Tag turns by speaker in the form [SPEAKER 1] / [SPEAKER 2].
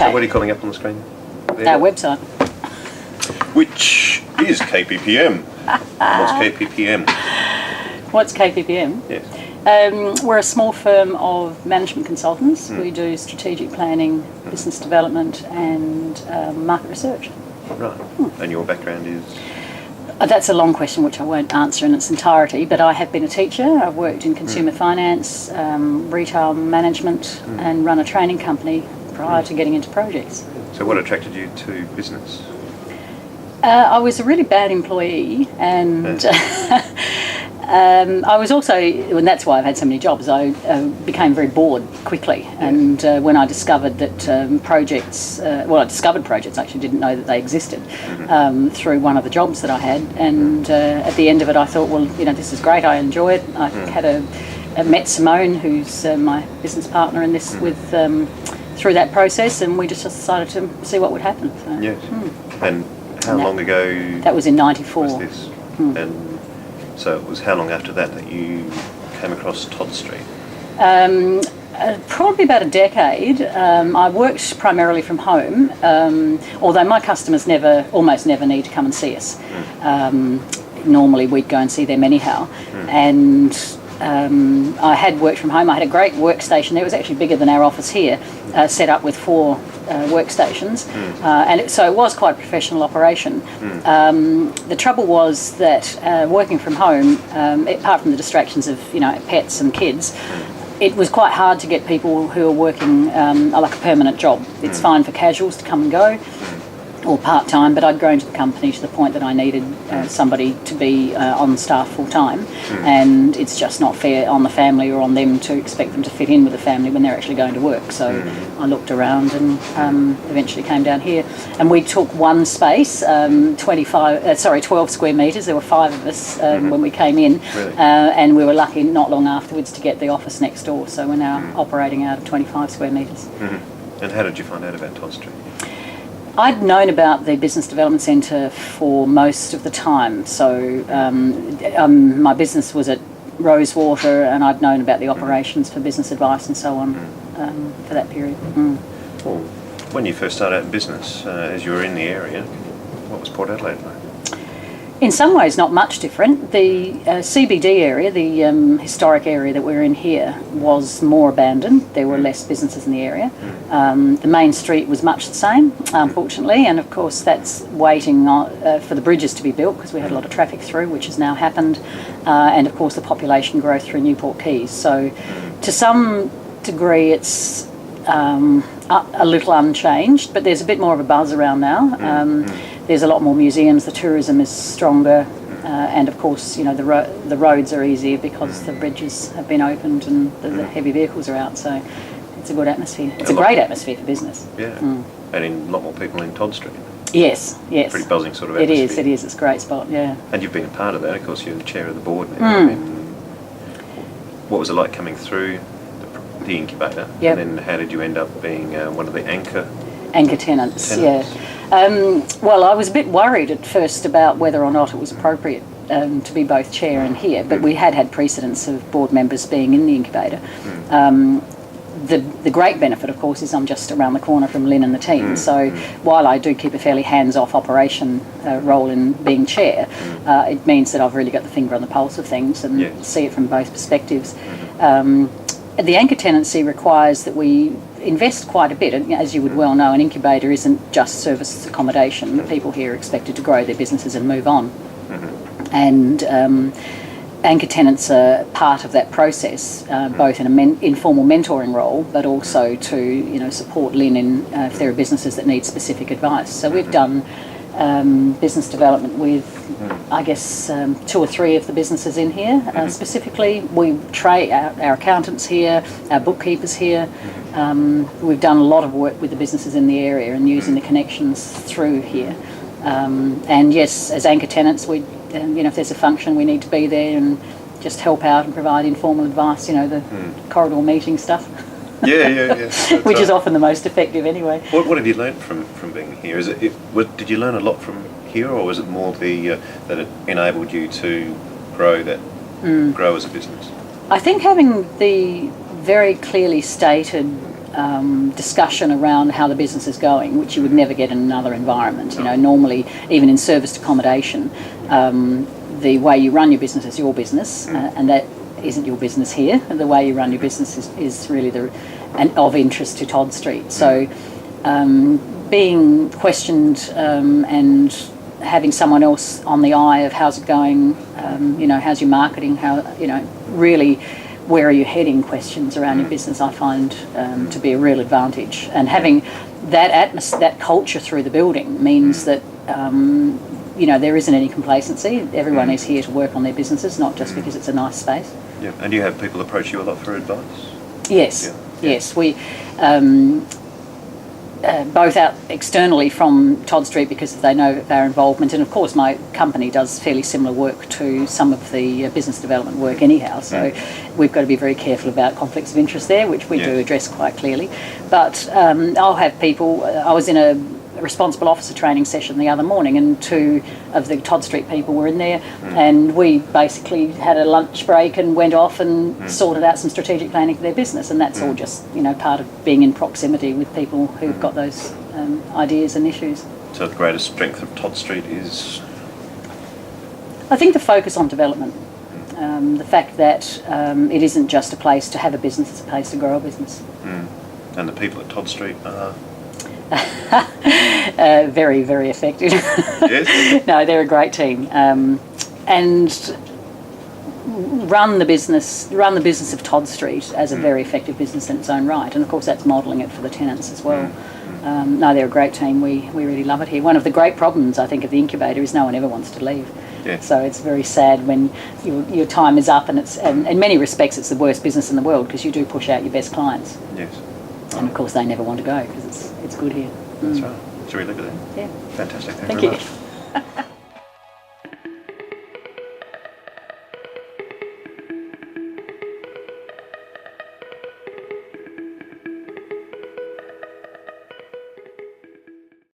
[SPEAKER 1] Okay.
[SPEAKER 2] So what are you calling up on the screen there?
[SPEAKER 1] Our website.
[SPEAKER 2] Which is KPPM. What's KPPM?
[SPEAKER 1] What's KPPM?
[SPEAKER 2] Yes.
[SPEAKER 1] We're a small firm of management consultants. We do strategic planning, business development and market research.
[SPEAKER 2] Right. And your background is?
[SPEAKER 1] That's a long question which I won't answer in its entirety, but I have been a teacher. I've worked in consumer finance, retail management and run a training company prior to getting into projects.
[SPEAKER 2] So what attracted you to business?
[SPEAKER 1] I was a really bad employee, and I was also, and that's why I've had so many jobs, I became very bored quickly. And when I discovered that projects, I discovered projects, I actually didn't know that they existed through one of the jobs that I had. And at the end of it, I thought, well, this is great, I enjoy it. I had met Simone, who's my business partner in this, through that process, and we just decided to see what would happen. So,
[SPEAKER 2] yes. And how long ago?
[SPEAKER 1] That was in '94.
[SPEAKER 2] Was this? And so it was how long after that you came across Todd Street?
[SPEAKER 1] Probably about a decade. I worked primarily from home, although my customers almost never need to come and see us. Normally we'd go and see them anyhow. And I had worked from home. I had a great workstation there. It was actually bigger than our office here, set up with 4 workstations, and so it was quite a professional operation. The trouble was that working from home, apart from the distractions of pets and kids, it was quite hard to get people who are working like a permanent job. It's fine for casuals to come and go, or part-time, but I'd grown to the company to the point that I needed somebody to be on staff full-time, and it's just not fair on the family or on them to expect them to fit in with the family when they're actually going to work. So I looked around and eventually came down here, and we took one space, 12 square metres. There were 5 of us when we came in,
[SPEAKER 2] Really?
[SPEAKER 1] And we were lucky not long afterwards to get the office next door, so we're now operating out of 25 square metres.
[SPEAKER 2] And how did you find out about Todd Street?
[SPEAKER 1] I'd known about the Business Development Centre for most of the time, so my business was at Rosewater, and I'd known about the operations for business advice and so on for that period.
[SPEAKER 2] Well, when you first started out in business, as you were in the area, what was Port Adelaide like?
[SPEAKER 1] In some ways not much different. The CBD area, the historic area that we're in here, was more abandoned. There were less businesses in the area. The main street was much the same, unfortunately, and of course that's waiting for the bridges to be built, because we had a lot of traffic through, which has now happened, and of course the population growth through Newport Keys. So to some degree it's a little unchanged, but there's a bit more of a buzz around now. There's a lot more museums, the tourism is stronger, and of course, the roads are easier because the bridges have been opened and the heavy vehicles are out, so it's a good atmosphere. It's a great atmosphere for business.
[SPEAKER 2] Yeah, and a lot more people in Todd Street.
[SPEAKER 1] Yes.
[SPEAKER 2] Pretty buzzing sort of atmosphere.
[SPEAKER 1] It is, it's a great spot, yeah.
[SPEAKER 2] And you've been a part of that, of course, you're the chair of the board now. What was it like coming through the incubator?
[SPEAKER 1] Yep.
[SPEAKER 2] And then how did you end up being one of the anchor
[SPEAKER 1] tenants? Yeah. Well, I was a bit worried at first about whether or not it was appropriate to be both chair and here, but we had precedents of board members being in the incubator. The great benefit, of course, is I'm just around the corner from Lynn and the team, so while I do keep a fairly hands-off operation role in being chair, it means that I've really got the finger on the pulse of things and see it from both perspectives. The anchor tenancy requires that we invest quite a bit, and as you would well know, an incubator isn't just service accommodation. The people here are expected to grow their businesses and move on, and anchor tenants are part of that process, both in an informal mentoring role, but also to support Lynn in if there are businesses that need specific advice. So we've done business development with, I guess, 2 or 3 of the businesses in here. Specifically, we train our accountants here, our bookkeepers here. We've done a lot of work with the businesses in the area and using the connections through here. And yes, as anchor tenants, we, if there's a function, we need to be there and just help out and provide informal advice. The corridor meeting stuff.
[SPEAKER 2] Yeah.
[SPEAKER 1] Which is often the most effective anyway.
[SPEAKER 2] What have you learned from being here? Did you learn a lot from here, or was it more that it enabled you to grow as a business?
[SPEAKER 1] I think having the very clearly stated discussion around how the business is going, which you would never get in another environment. You know, normally, even in serviced accommodation, the way you run your business is your business, and that isn't your business here. The way you run your business is really of interest to Todd Street. So being questioned and having someone else on the eye of how's it going, you know, how's your marketing, how, you know, really where are you heading questions around your business, I find to be a real advantage. And having that culture through the building means that you know, there isn't any complacency. Everyone is here to work on their businesses, not just because it's a nice space.
[SPEAKER 2] Yeah, and you have people approach you a lot for advice?
[SPEAKER 1] Yes,
[SPEAKER 2] yeah.
[SPEAKER 1] Yes. We both out externally from Todd Street because they know our involvement, and of course my company does fairly similar work to some of the business development work anyhow, so we've got to be very careful about conflicts of interest there, which we do address quite clearly. But I'll have people, I was in a responsible officer training session the other morning, and 2 of the Todd Street people were in there, and we basically had a lunch break and went off and sorted out some strategic planning for their business, and that's all just, you know, part of being in proximity with people who've got those ideas and issues.
[SPEAKER 2] So the greatest strength of Todd Street is?
[SPEAKER 1] I think the focus on development, the fact that it isn't just a place to have a business, it's a place to grow a business.
[SPEAKER 2] And the people at Todd Street are?
[SPEAKER 1] Very, very effective.
[SPEAKER 2] Yes?
[SPEAKER 1] No, they're a great team, and run the business of Todd Street as a very effective business in its own right, and of course that's modelling it for the tenants as well. No, they're a great team. We really love it here. One of the great problems, I think, of the incubator is no one ever wants to leave.
[SPEAKER 2] Yeah.
[SPEAKER 1] So it's very sad when your time is up, and in many respects it's the worst business in the world because you do push out your best clients.
[SPEAKER 2] Yes.
[SPEAKER 1] And of course they never want to go because it's good here.
[SPEAKER 2] That's right. Should we look at that?
[SPEAKER 1] Yeah.
[SPEAKER 2] Fantastic.
[SPEAKER 1] Thank
[SPEAKER 2] Thank you
[SPEAKER 1] you.
[SPEAKER 2] very much.